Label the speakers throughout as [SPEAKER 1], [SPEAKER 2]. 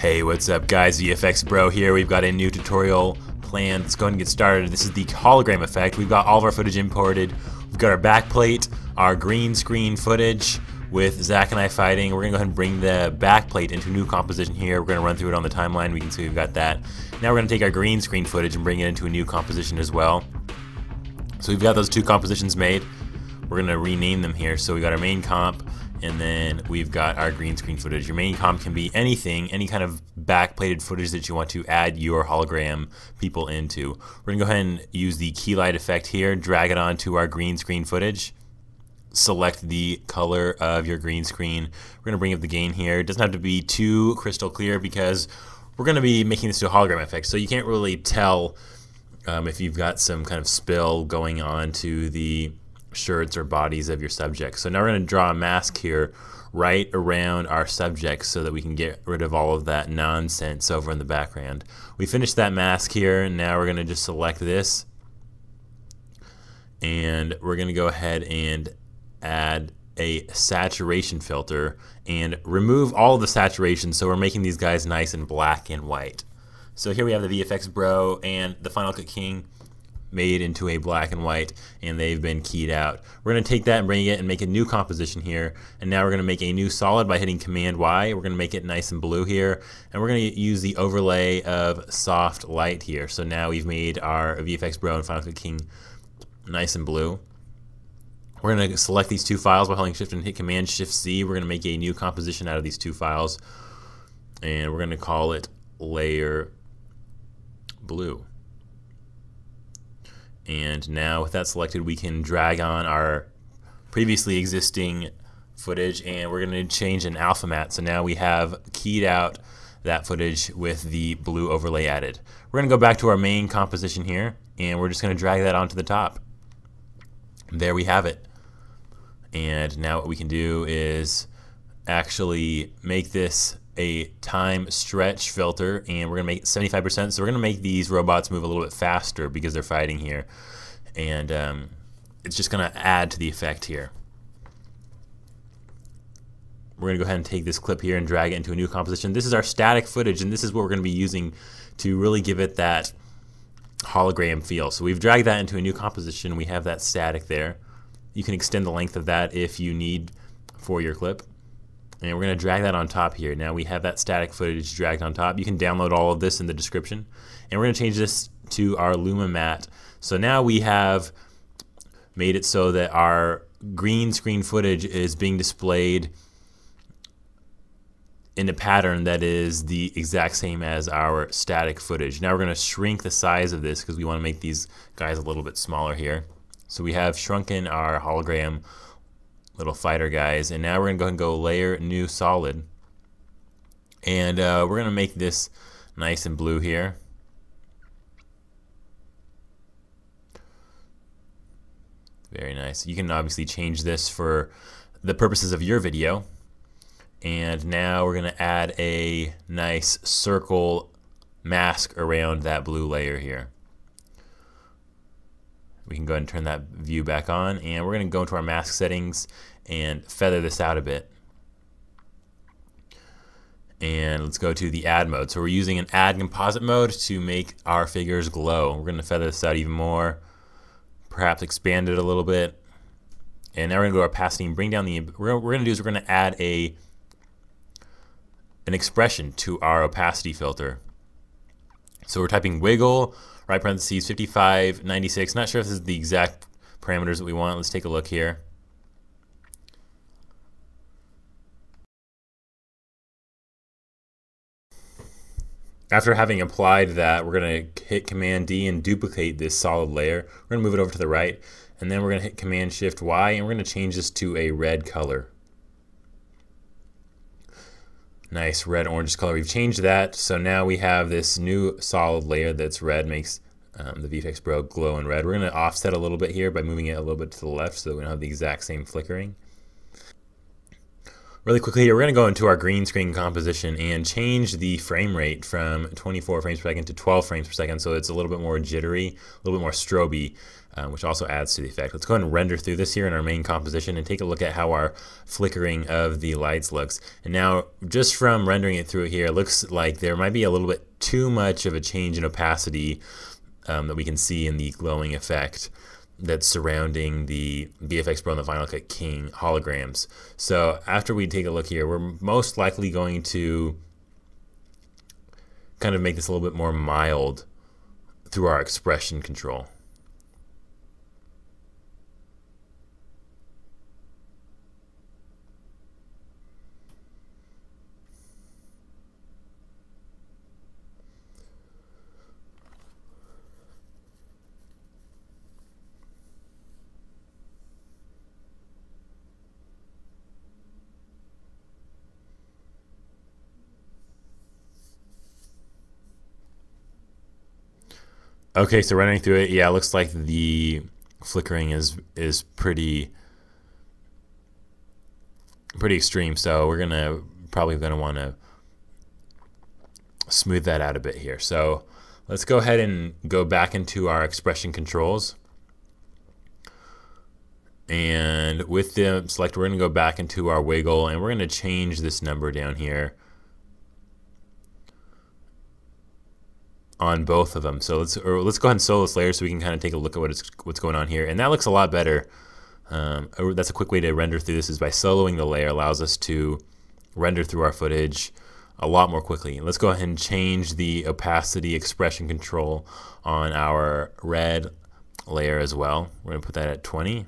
[SPEAKER 1] Hey, what's up guys, VFX Bro here. We've got a new tutorial planned. Let's go ahead and get started. This is the hologram effect. We've got all of our footage imported. We've got our backplate, our green screen footage with Zach and I fighting. We're gonna go ahead and bring the backplate into a new composition here. We're gonna run through it on the timeline. We can see we've got that. Now we're gonna take our green screen footage and bring it into a new composition as well. So we've got those two compositions made. We're gonna rename them here. So we got our main comp, and then we've got our green screen footage. Your main comp can be anything, any kind of backplated footage that you want to add your hologram people into. We're gonna go ahead and use the key light effect here, drag it onto our green screen footage, select the color of your green screen. We're gonna bring up the gain here. It doesn't have to be too crystal clear because we're gonna be making this to a hologram effect, so you can't really tell if you've got some kind of spill going on to the shirts or bodies of your subject. So now we're going to draw a mask here right around our subject so that we can get rid of all of that nonsense over in the background. We finished that mask here, and now we're going to just select this, and we're going to go ahead and add a saturation filter and remove all of the saturation, so we're making these guys nice and black and white. So here we have the VFX Bro and the Final Cut King made into a black and white, and they've been keyed out. We're going to take that and bring it and make a new composition here, and now we're going to make a new solid by hitting Command Y. We're going to make it nice and blue here, and we're going to use the overlay of soft light here. So now we've made our VFX Bro and Final Cut King nice and blue. We're going to select these two files by holding Shift and hit Command Shift C. We're going to make a new composition out of these two files, and we're going to call it Layer Blue. And now with that selected, we can drag on our previously existing footage, and we're going to change an alpha matte. So now we have keyed out that footage with the blue overlay added. We're going to go back to our main composition here, and we're just going to drag that onto the top. There we have it. And now what we can do is actually make this a time stretch filter, and we're gonna make it 75%. So we're gonna make these robots move a little bit faster because they're fighting here, and it's just gonna add to the effect here. We're gonna go ahead and take this clip here and drag it into a new composition. This is our static footage, and this is what we're gonna be using to really give it that hologram feel. So we've dragged that into a new composition. We have that static there. You can extend the length of that if you need for your clip. And we're going to drag that on top here. Now we have that static footage dragged on top. You can download all of this in the description. And we're going to change this to our Luma matte. So now we have made it so that our green screen footage is being displayed in a pattern that is the exact same as our static footage. Now we're going to shrink the size of this because we want to make these guys a little bit smaller here. So we have shrunken our hologram little fighter guys, and now we're gonna go ahead and go layer new solid, and we're gonna make this nice and blue here. Very nice. You can obviously change this for the purposes of your video. And now we're gonna add a nice circle mask around that blue layer here. We can go ahead and turn that view back on, and we're going to go into our mask settings and feather this out a bit. And let's go to the add mode. So we're using an add composite mode to make our figures glow. We're going to feather this out even more, perhaps expand it a little bit. And now we're going to go to opacity and bring down the, what we're going to do is we're going to add an expression to our opacity filter. So we're typing wiggle, right parentheses, 5596. Not sure if this is the exact parameters that we want. Let's take a look here. After having applied that, we're going to hit Command D and duplicate this solid layer. We're going to move it over to the right, and then we're going to hit Command Shift Y, and we're going to change this to a red color. Nice red orange color. We've changed that, so now we have this new solid layer that's red, makes the VFX Bro glow in red. We're going to offset a little bit here by moving it a little bit to the left so that we don't have the exact same flickering. Really quickly here, we're going to go into our green screen composition and change the frame rate from 24 frames per second to 12 frames per second, so it's a little bit more jittery, a little bit more stroby, which also adds to the effect. Let's go ahead and render through this here in our main composition and take a look at how our flickering of the lights looks. And now, just from rendering it through here, it looks like there might be a little bit too much of a change in opacity that we can see in the glowing effect that's surrounding the VFX Pro and the Final Cut King holograms. So after we take a look here, we're most likely going to kind of make this a little bit more mild through our expression control. Okay, so running through it, yeah, it looks like the flickering is pretty extreme. So we're probably gonna want to smooth that out a bit here. So let's go ahead and go back into our expression controls, and with the select, we're gonna go back into our wiggle, and we're gonna change this number down here on both of them. So let's go ahead and solo this layer so we can kind of take a look at what's going on here, and that looks a lot better. That's a quick way to render through this, is by soloing the layer. Allows us to render through our footage a lot more quickly. Let's go ahead and change the opacity expression control on our red layer as well. We're going to put that at 20,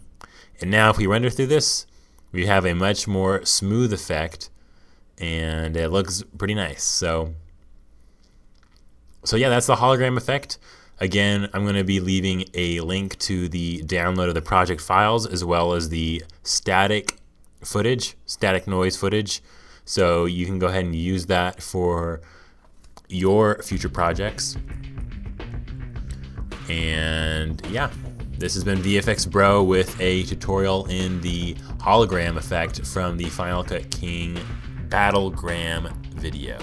[SPEAKER 1] and now if we render through this, we have a much more smooth effect, and it looks pretty nice. So yeah, that's the hologram effect. Again, I'm going to be leaving a link to the download of the project files, as well as the static noise footage. So you can go ahead and use that for your future projects. And yeah, this has been VFX Bro with a tutorial in the hologram effect from the Final Cut King Battlegram video.